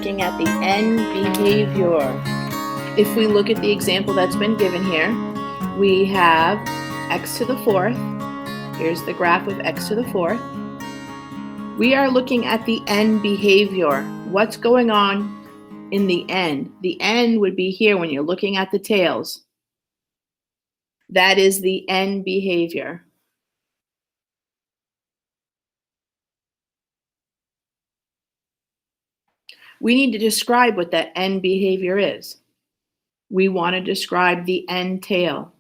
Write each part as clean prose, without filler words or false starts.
looking at the end behavior. If we look at the example that's been given here, we have x to the fourth. Here's the graph of x to the fourth. We are looking at the end behavior. What's going on in the end? The end would be here when you're looking at the tails. That is the end behavior. We need to describe what that end behavior is. We want to describe the end tail.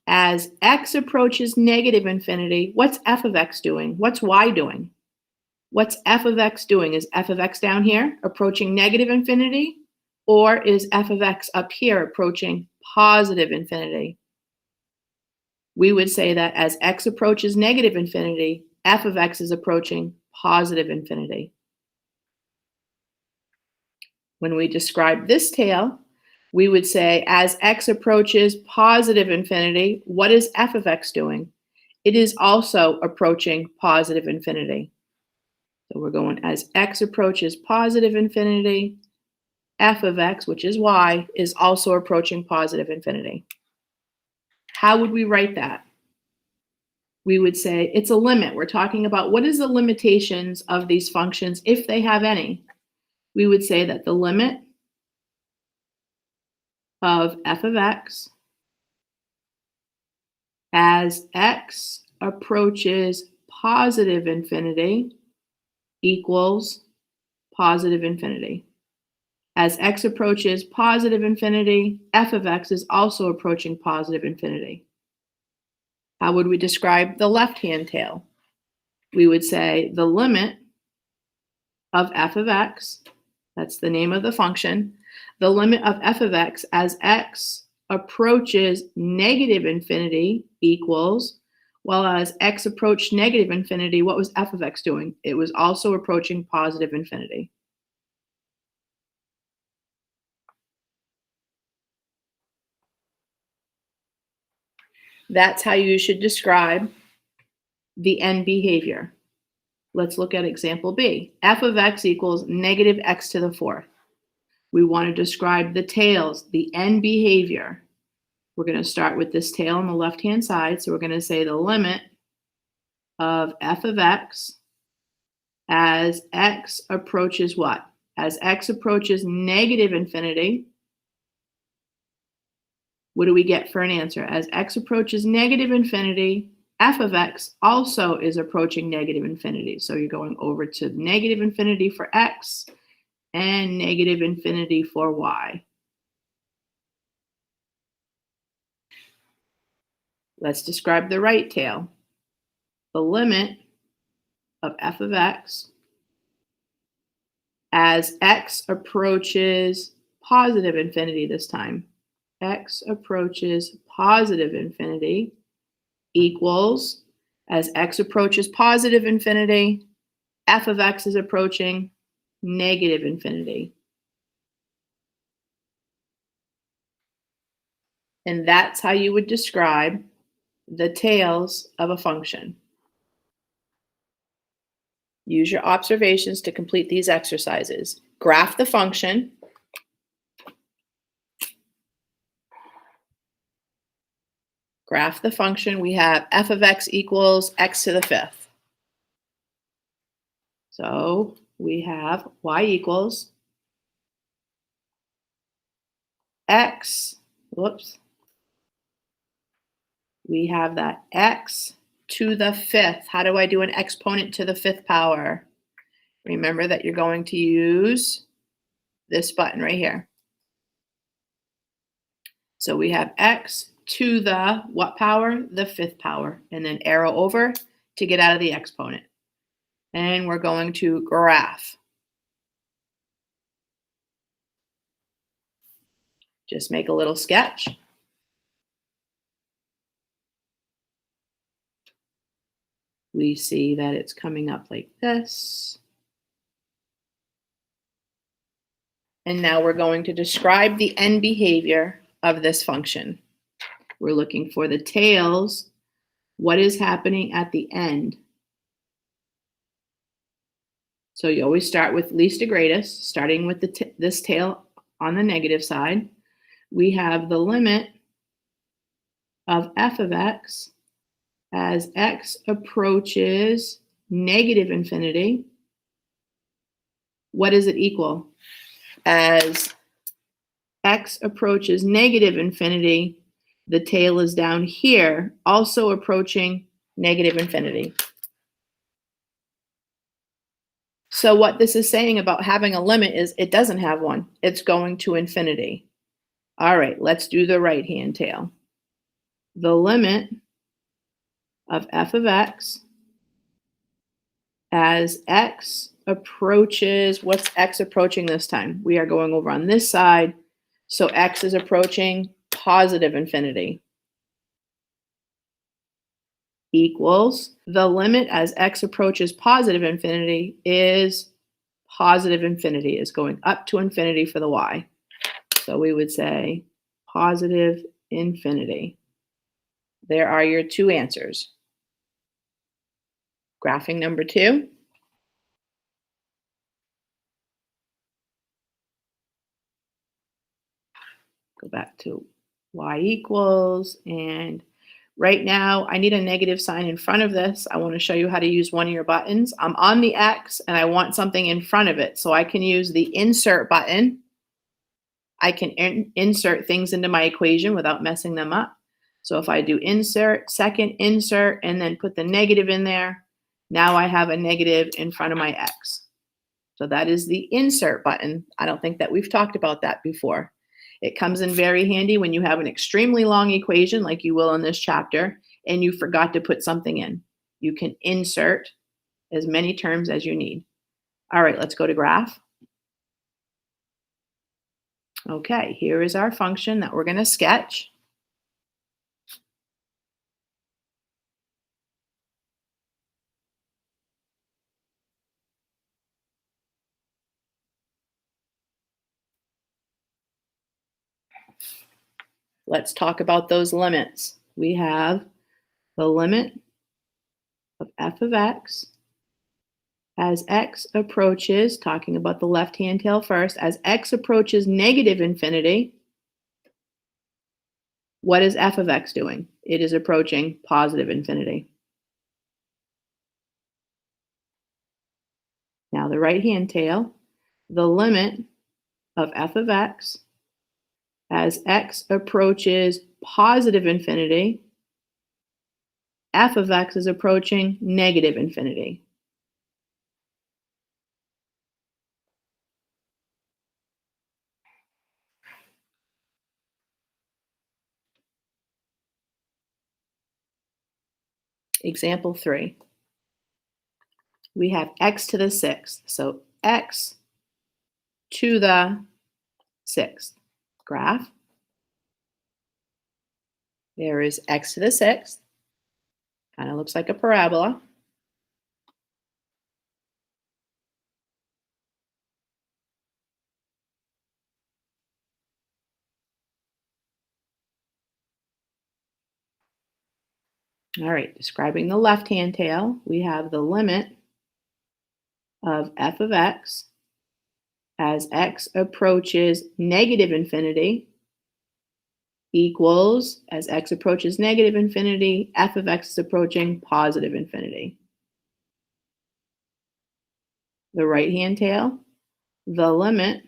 As x approaches negative infinity, what's f of x doing? What's y doing? What's f of x doing? Is f of x down here approaching negative infinity? Or is f of x up here approaching positive infinity? We would say that as x approaches negative infinity, f of x is approaching positive infinity. When we describe this tail, we would say as x approaches positive infinity, what is f of x doing? It is also approaching positive infinity. So we're going as x approaches positive infinity, f of x, which is y, is also approaching positive infinity. How would we write that? We would say it's a limit. We're talking about what is the limitations of these functions, if they have any. We would say that the limit of f of x as x approaches positive infinity equals positive infinity. As x approaches positive infinity, f of x is also approaching positive infinity. How would we describe the left-hand tail? We would say the limit of f of x, that's the name of the function, the limit of f of x as x approaches negative infinity equals, well, as x approached negative infinity, what was f of x doing? It was also approaching positive infinity. That's how you should describe the end behavior. Let's look at example B. F of x equals negative x to the fourth. We want to describe the tails, the end behavior. We're going to start with this tail on the left-hand side. So we're going to say the limit of f of x as x approaches what? As x approaches negative infinity, what do we get for an answer? As x approaches negative infinity, f of x also is approaching negative infinity. So you're going over to negative infinity for x and negative infinity for y. Let's describe the right tail. The limit of f of x as x approaches positive infinity this time. X approaches positive infinity equals, as x approaches positive infinity, f of x is approaching negative infinity. And that's how you would describe the tails of a function. Use your observations to complete these exercises. Graph the function. Graph the function. We have f of x equals x to the fifth. So we have y equals x, whoops. We have that x to the fifth. How do I do an exponent to the fifth power? Remember that you're going to use this button right here. So we have x to the what power? The fifth power. And then arrow over to get out of the exponent. And we're going to graph. Just make a little sketch. We see that it's coming up like this. And now we're going to describe the end behavior of this function. We're looking for the tails. What is happening at the end? So you always start with least to greatest, starting with this tail on the negative side. We have the limit of f of x as x approaches negative infinity. What does it equal? As x approaches negative infinity, the tail is down here, also approaching negative infinity. So what this is saying about having a limit is it doesn't have one. It's going to infinity. All right, let's do the right-hand tail. The limit of f of x as x approaches, what's x approaching this time? We are going over on this side, so x is approaching positive infinity. Equals the limit as x approaches positive infinity is positive infinity, is going up to infinity for the y. So we would say positive infinity. There are your two answers. Graphing number 2. Go back to y equals, and right now I need a negative sign in front of this. I want to show you how to use one of your buttons. I'm on the X and I want something in front of it, so I can use the insert button. I can insert things into my equation without messing them up. So if I do insert, second insert, and then put the negative in there, now I have a negative in front of my X. So that is the insert button. I don't think that we've talked about that before. It comes in very handy when you have an extremely long equation like you will in this chapter and you forgot to put something in. You can insert as many terms as you need. All right, let's go to graph. Okay, here is our function that we're going to sketch. Let's talk about those limits. We have the limit of f of x as x approaches, talking about the left-hand tail first, as x approaches negative infinity. What is f of x doing? It is approaching positive infinity. Now the right-hand tail, the limit of f of x as x approaches positive infinity, f of x is approaching negative infinity. Example 3. We have x to the 6th. So x to the 6th. Graph. There is x to the 6th. Kind of looks like a parabola. All right, describing the left-hand tail, we have the limit of f of x as x approaches negative infinity equals, as x approaches negative infinity, f of x is approaching positive infinity. The right-hand tail, the limit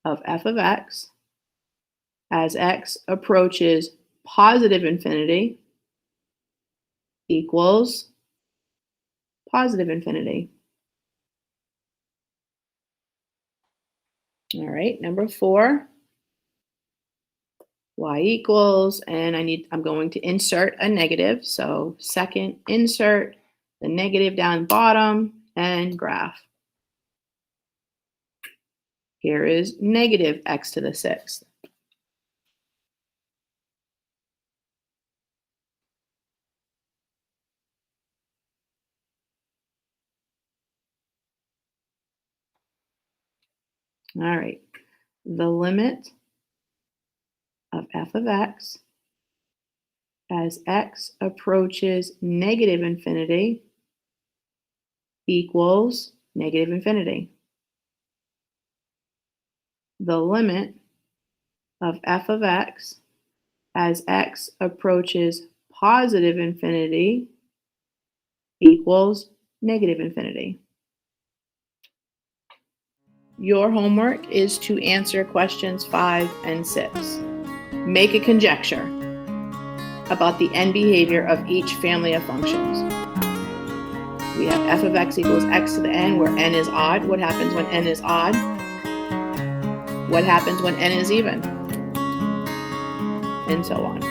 of f of x as x approaches positive infinity equals positive infinity. All right, number 4, y equals, and I'm going to insert a negative. So second insert the negative down bottom and graph. Here is negative x to the 6th. All right, the limit of f of x as x approaches negative infinity equals negative infinity. The limit of f of x as x approaches positive infinity equals negative infinity. Your homework is to answer questions 5 and 6. Make a conjecture about the end behavior of each family of functions. We have f of x equals x to the n, where n is odd. What happens when n is odd? What happens when n is even? And so on.